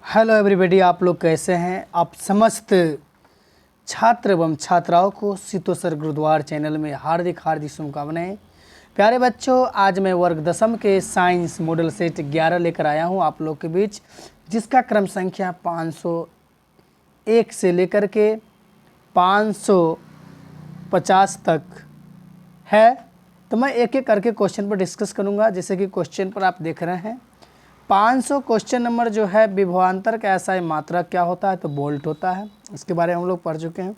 Hello everybody, आप लोग कैसे हैं। आप समस्त छात्र एवं छात्राओं को सीतोसर गुरुद्वार चैनल में हार्दिक हार्दिक शुभकामनाएं। प्यारे बच्चों, आज मैं वर्ग दसम के साइंस मॉडल सेट 11 लेकर आया हूं आप लोग के बीच, जिसका क्रम संख्या 501 से लेकर के 550 तक है। तो मैं एक एक करके क्वेश्चन पर डिस्कस करूंगा। जैसे कि क्वेश्चन पर आप देख रहे हैं 500 क्वेश्चन नंबर जो है, विभवांतर का ऐसा मात्रक क्या होता है, तो वोल्ट होता है। इसके बारे में हम लोग पढ़ चुके हैं।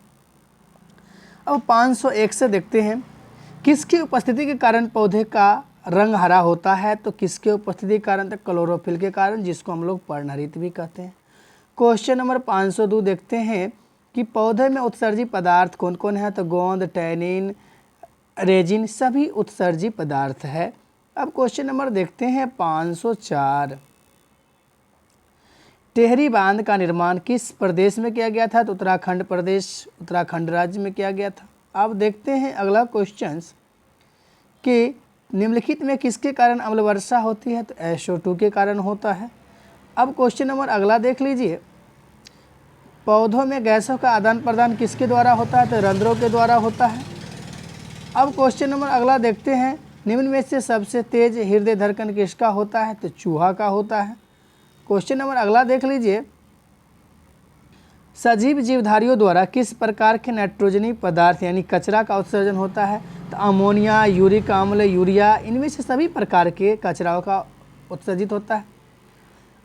अब 501 से देखते हैं, किसकी उपस्थिति के कारण पौधे का रंग हरा होता है, तो किसके उपस्थिति के कारण, तो क्लोरोफिल के कारण, जिसको हम लोग पर्णहरित भी कहते हैं। क्वेश्चन नंबर 502 देखते हैं कि पौधे में उत्सर्जी पदार्थ कौन कौन है, तो गोंद, टैनिन, रेजिन सभी उत्सर्जी पदार्थ है। अब क्वेश्चन नंबर देखते हैं 504, टेहरी बांध का निर्माण किस प्रदेश में किया गया था, तो उत्तराखंड प्रदेश, उत्तराखंड राज्य में किया गया था। अब देखते हैं अगला क्वेश्चन कि निम्नलिखित में किसके कारण अम्ल वर्षा होती है, तो SO2 के कारण होता है। अब क्वेश्चन नंबर अगला देख लीजिए, पौधों में गैसों का आदान प्रदान किसके द्वारा होता है, तो रंध्रों के द्वारा होता है। अब क्वेश्चन नंबर अगला देखते हैं, निम्न में से सबसे तेज हृदय धड़कन किसका होता है, तो चूहा का होता है। क्वेश्चन नंबर अगला देख लीजिए, सजीव जीवधारियों द्वारा किस प्रकार के नाइट्रोजनी पदार्थ यानी कचरा का उत्सर्जन होता है, तो अमोनिया, यूरिक अम्ल, यूरिया, इनमें से सभी प्रकार के कचराओं का उत्सर्जित होता है।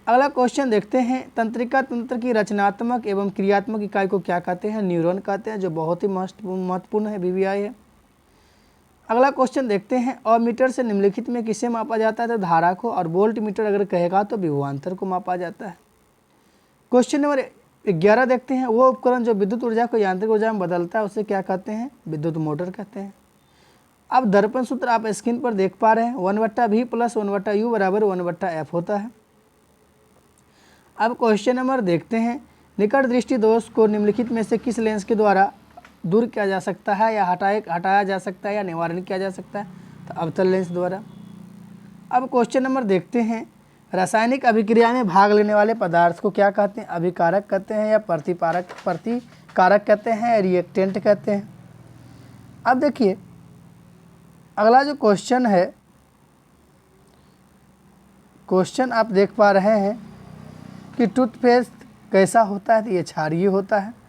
अगला क्वेश्चन देखते हैं, तंत्रिका तंत्र की रचनात्मक एवं क्रियात्मक इकाई को क्या कहते हैं, न्यूरॉन कहते हैं, जो बहुत ही महत्वपूर्ण है, VVI है। अगला क्वेश्चन देखते हैं, अमीटर से निम्नलिखित में किसे मापा जाता है, तो धारा को, और वोल्ट मीटर अगर कहेगा तो विभवांतर को मापा जाता है। क्वेश्चन नंबर 11 देखते हैं, वो उपकरण जो विद्युत ऊर्जा को यांत्रिक ऊर्जा में बदलता है उसे क्या कहते हैं, विद्युत मोटर कहते हैं। अब दर्पण सूत्र आप स्क्रीन पर देख पा रहे हैं, 1/V + 1/U = 1/F होता है। अब क्वेश्चन नंबर देखते हैं, निकट दृष्टि दोष को निम्नलिखित में से किस लेंस के द्वारा दूर किया जा सकता है, या हटाया जा सकता है, या निवारण किया जा सकता है, तो अवतल लेंस द्वारा। अब क्वेश्चन नंबर देखते हैं, रासायनिक अभिक्रिया में भाग लेने वाले पदार्थ को क्या कहते हैं, अभिकारक कहते हैं, या प्रतिकारक कहते हैं, या रिएक्टेंट कहते हैं। अब देखिए अगला जो क्वेश्चन है, क्वेश्चन आप देख पा रहे हैं कि टूथपेस्ट कैसा होता है, तो ये क्षारीय होता है।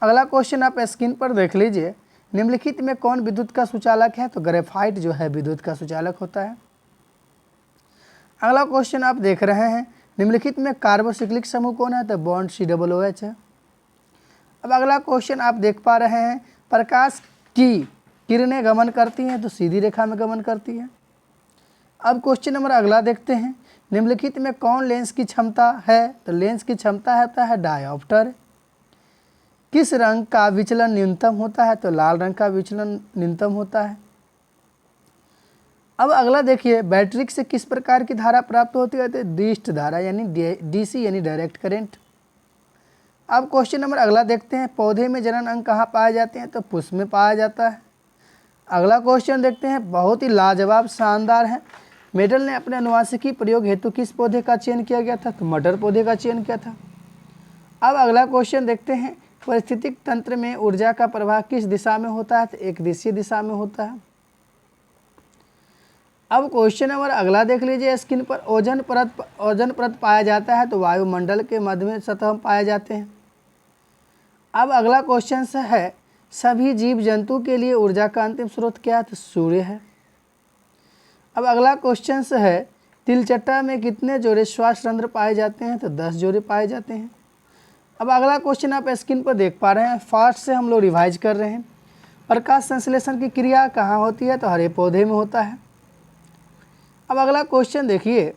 अगला क्वेश्चन आप स्क्रीन पर देख लीजिए, निम्नलिखित में कौन विद्युत का सुचालक है, तो ग्रेफाइट जो है विद्युत का सुचालक होता है। अगला क्वेश्चन आप देख रहे हैं, निम्नलिखित में कार्बोक्सिलिक समूह कौन है, तो बॉन्ड COOH है। अब अगला क्वेश्चन आप देख पा रहे हैं, प्रकाश की किरणें गमन करती हैं, तो सीधी रेखा में गमन करती है। अब क्वेश्चन नंबर अगला देखते हैं, निम्नलिखित में कौन लेंस की क्षमता है, तो लेंस की क्षमता होता है डायोप्टर। किस रंग का विचलन न्यूनतम होता है, तो लाल रंग का विचलन न्यूनतम होता है। अब अगला देखिए, बैटरी से किस प्रकार की धारा प्राप्त होती है, तो दृष्ट धारा यानी DC यानी डायरेक्ट करंट। अब क्वेश्चन नंबर अगला देखते हैं, पौधे में जनन अंग कहाँ पाए जाते हैं, तो पुष्प में पाया जाता है। अगला क्वेश्चन देखते हैं, बहुत ही लाजवाब शानदार है, मेडल ने अपने अनुवांशिकी प्रयोग हेतु किस पौधे का चयन किया गया था, तो मटर पौधे का चयन किया था। अब अगला क्वेश्चन देखते हैं, परिस्थितिक तंत्र में ऊर्जा का प्रवाह किस दिशा में होता है, तो एक दिशीय दिशा में होता है। अब क्वेश्चन नंबर अगला देख लीजिए स्क्रीन पर, ओजोन परत पाया जाता है, तो वायुमंडल के मध्य में सतह में पाए जाते हैं। अब अगला क्वेश्चन है, सभी जीव जंतु के लिए ऊर्जा का अंतिम स्रोत क्या है, तो सूर्य है। अब अगला क्वेश्चन है, तिलचट्टा में कितने जोड़े श्वास रंध्र पाए जाते हैं, तो 10 जोड़े पाए जाते हैं। अब अगला क्वेश्चन आप स्क्रीन पर देख पा रहे हैं, फास्ट से हम लोग रिवाइज कर रहे हैं, प्रकाश संश्लेषण की क्रिया कहाँ होती है, तो हरे पौधे में होता है। अब अगला क्वेश्चन देखिए,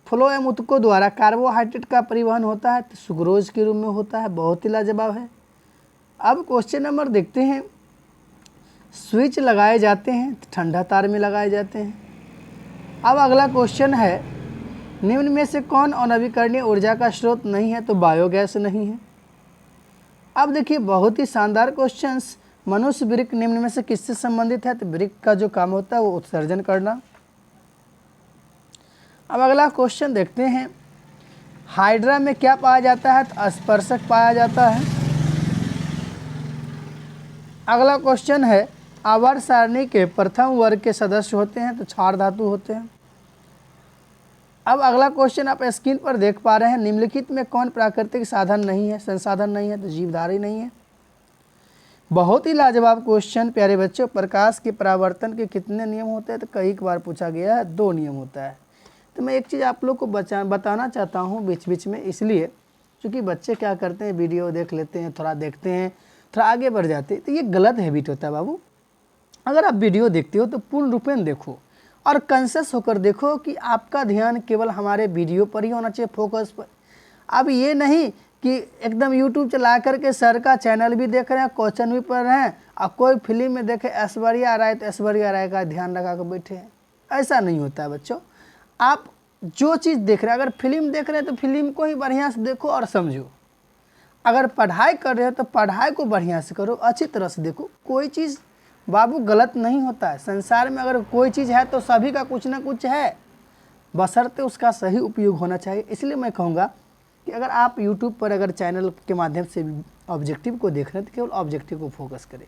फ्लोएम उत्तकों द्वारा कार्बोहाइड्रेट का परिवहन होता है, तो सुक्रोज के रूप में होता है। बहुत ही लाजवाब है। अब क्वेश्चन नंबर देखते हैं, स्विच लगाए जाते हैं, तो ठंडा तार में लगाए जाते हैं। अब अगला क्वेश्चन है, निम्न में से कौन अनवीकरणीय ऊर्जा का स्रोत नहीं है, तो बायोगैस नहीं है। अब देखिए बहुत ही शानदार क्वेश्चंस, मनुष्य वृक्क निम्न में से किससे संबंधित है, तो वृक्क का जो काम होता है वो उत्सर्जन करना। अब अगला क्वेश्चन देखते हैं, हाइड्रा में क्या पाया जाता है? तो स्पर्शक पाया जाता है। अगला क्वेश्चन है, आवर्त सारणी के प्रथम वर्ग के सदस्य होते हैं? तो क्षार धातु होते हैं। अब अगला क्वेश्चन आप स्क्रीन पर देख पा रहे हैं, निम्नलिखित में कौन प्राकृतिक साधन नहीं है, संसाधन नहीं है? तो जीवधारी नहीं है। बहुत ही लाजवाब क्वेश्चन प्यारे बच्चों। प्रकाश के परावर्तन के कितने नियम होते हैं? तो कई बार पूछा गया है, 2 नियम होता है। तो मैं एक चीज़ आप लोग को बताना चाहता हूँ बीच बीच में, इसलिए क्योंकि बच्चे क्या करते हैं, वीडियो देख लेते हैं, थोड़ा देखते हैं, थोड़ा आगे बढ़ जाते हैं, तो ये गलत हैबिट होता है बाबू। अगर आप वीडियो देखते हो तो पूर्ण रूपेण देखो और कॉन्शियस होकर देखो कि आपका ध्यान केवल हमारे वीडियो पर ही होना चाहिए, फोकस पर। अब ये नहीं कि एकदम यूट्यूब चला करके सर का चैनल भी देख रहे हैं, क्वेश्चन भी पढ़ रहे हैं, और कोई फिल्म में देखे ऐश्वर्या राय तो ऐश्वर्या राय का ध्यान रखा कर बैठे हैं। ऐसा नहीं होता है बच्चों। आप जो चीज़ देख रहे हैं, अगर फिल्म देख रहे हैं तो फिल्म को ही बढ़िया से देखो और समझो। अगर पढ़ाई कर रहे हो तो पढ़ाई को बढ़िया से करो, अच्छी तरह से देखो। कोई चीज़ बाबू गलत नहीं होता है। संसार में अगर कोई चीज़ है तो सभी का कुछ ना कुछ है, बशर्ते उसका सही उपयोग होना चाहिए। इसलिए मैं कहूँगा कि अगर आप YouTube पर अगर चैनल के माध्यम से ऑब्जेक्टिव को देख रहे हैं तो केवल ऑब्जेक्टिव को फोकस करें।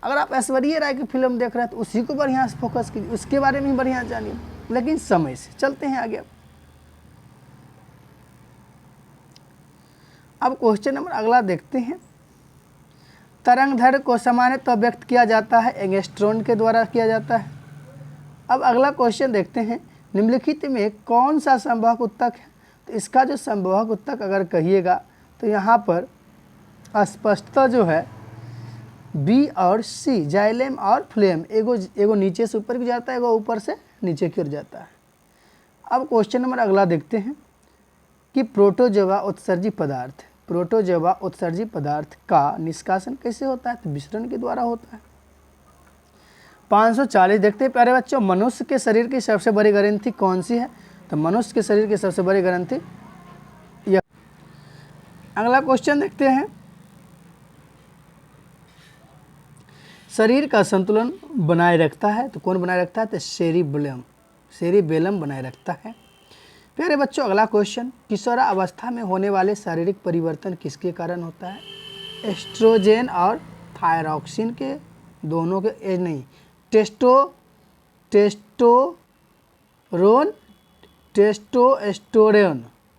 अगर आप ऐश्वर्या राय की फिल्म देख रहे हैं तो उसी को बढ़िया से फोकस कीजिए, उसके बारे में बढ़िया जानिए, लेकिन समय से। चलते हैं आगे। अब क्वेश्चन नंबर अगला देखते हैं। तरंग दैर्घ्य को सामान्यतः व्यक्त किया जाता है एंगस्ट्रॉन के द्वारा किया जाता है। अब अगला क्वेश्चन देखते हैं, निम्नलिखित में कौन सा संवाहक उत्तक है? तो इसका जो संवाहक उत्तक अगर कहिएगा तो यहाँ पर स्पष्टता जो है बी और सी, जाइलेम और फ्लेम, एगो नीचे से ऊपर की जाता है, एगो ऊपर से नीचे की ओर जाता है। अब क्वेश्चन नंबर अगला देखते हैं कि प्रोटोजोआ उत्सर्जी पदार्थ, प्रोटोजोआ उत्सर्जी पदार्थ का निष्कासन कैसे होता है? तो विसरण के द्वारा होता है। 540 देखते हैं प्यारे बच्चों, मनुष्य के शरीर की सबसे बड़ी ग्रंथि कौन सी है? तो मनुष्य के शरीर की सबसे बड़ी ग्रंथि यह। अगला क्वेश्चन देखते हैं, शरीर का संतुलन बनाए रखता है? तो कौन बनाए रखता है? तो सेरिबेलम, सेरिबेलम बनाए रखता है। प्यारे बच्चों अगला क्वेश्चन, किशोरावस्था में होने वाले शारीरिक परिवर्तन किसके कारण होता है? एस्ट्रोजेन और थायरॉक्सिन के दोनों के नहीं, टेस्टोस्टेरोन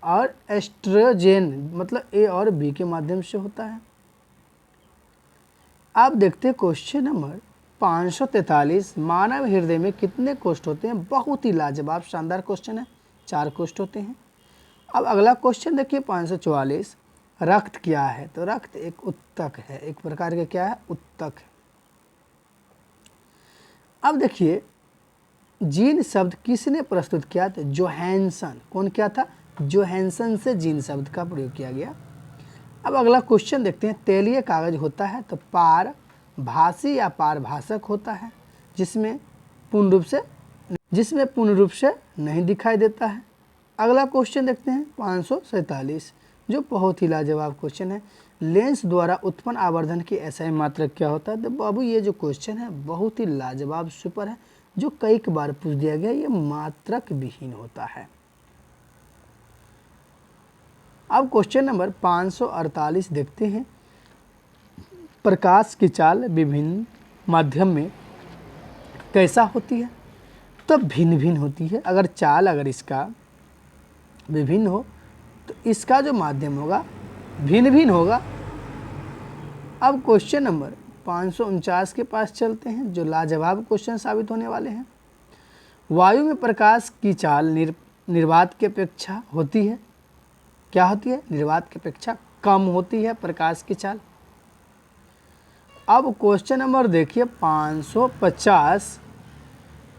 और एस्ट्रोजेन, मतलब ए और बी के माध्यम से होता है। अब देखते हैं क्वेश्चन नंबर 543, मानव हृदय में कितने कोष्ठ होते हैं? बहुत ही लाजवाब शानदार क्वेश्चन है, 4 कोष्ठ होते हैं। अब अगला क्वेश्चन देखिए 544, रक्त क्या है? तो रक्त एक उत्तक है, एक प्रकार का क्या है? उत्तक है। अब देखिए जीन शब्द किसने प्रस्तुत किया? तो जोहानसन। कौन किया था? जोहानसन से जीन शब्द का प्रयोग किया गया। अब अगला क्वेश्चन देखते हैं, तेलीय कागज होता है तो पारभासी या पारभाषक होता है, जिसमें पूर्ण रूप से नहीं दिखाई देता है। अगला क्वेश्चन देखते हैं 547, जो बहुत ही लाजवाब क्वेश्चन है, लेंस द्वारा उत्पन्न आवर्धन की एसआई मात्रक क्या होता है? तो बाबू ये जो क्वेश्चन है बहुत ही लाजवाब सुपर है, जो कई बार पूछ दिया गया, ये मात्रक विहीन होता है। अब क्वेश्चन नंबर 548 देखते हैं, प्रकाश की चाल विभिन्न माध्यम में कैसा होती है? तो भिन्न भिन्न होती है। अगर चाल अगर इसका विभिन्न हो तो इसका जो माध्यम होगा भिन्न भिन्न होगा। अब क्वेश्चन नंबर 549 के पास चलते हैं, जो लाजवाब क्वेश्चन साबित होने वाले हैं। वायु में प्रकाश की चाल निर्वात की अपेक्षा होती है, क्या होती है? निर्वात की अपेक्षा कम होती है प्रकाश की चाल। अब क्वेश्चन नंबर देखिए 550,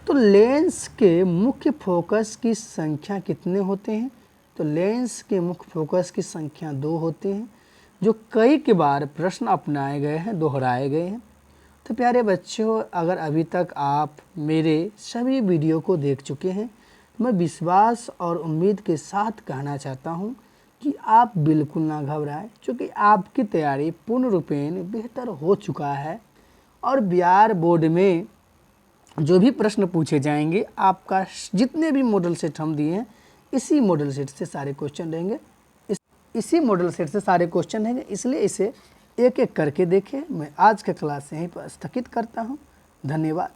तो लेंस के मुख्य फोकस की संख्या कितने होते हैं? तो लेंस के मुख्य फोकस की संख्या 2 होते हैं, जो कई के बार प्रश्न अपनाए गए हैं, दोहराए गए हैं। तो प्यारे बच्चों अगर अभी तक आप मेरे सभी वीडियो को देख चुके हैं तो मैं विश्वास और उम्मीद के साथ कहना चाहता हूँ कि आप बिल्कुल ना घबराएं, क्योंकि आपकी तैयारी पूर्ण रूपेण बेहतर हो चुका है। और बिहार बोर्ड में जो भी प्रश्न पूछे जाएंगे, आपका जितने भी मॉडल सेट हम दिए हैं इसी मॉडल सेट से सारे क्वेश्चन रहेंगे, इसी मॉडल सेट से सारे क्वेश्चन हैं, इसलिए इसे एक एक करके देखें। मैं आज के क्लास से यहीं पर स्थगित करता हूँ। धन्यवाद।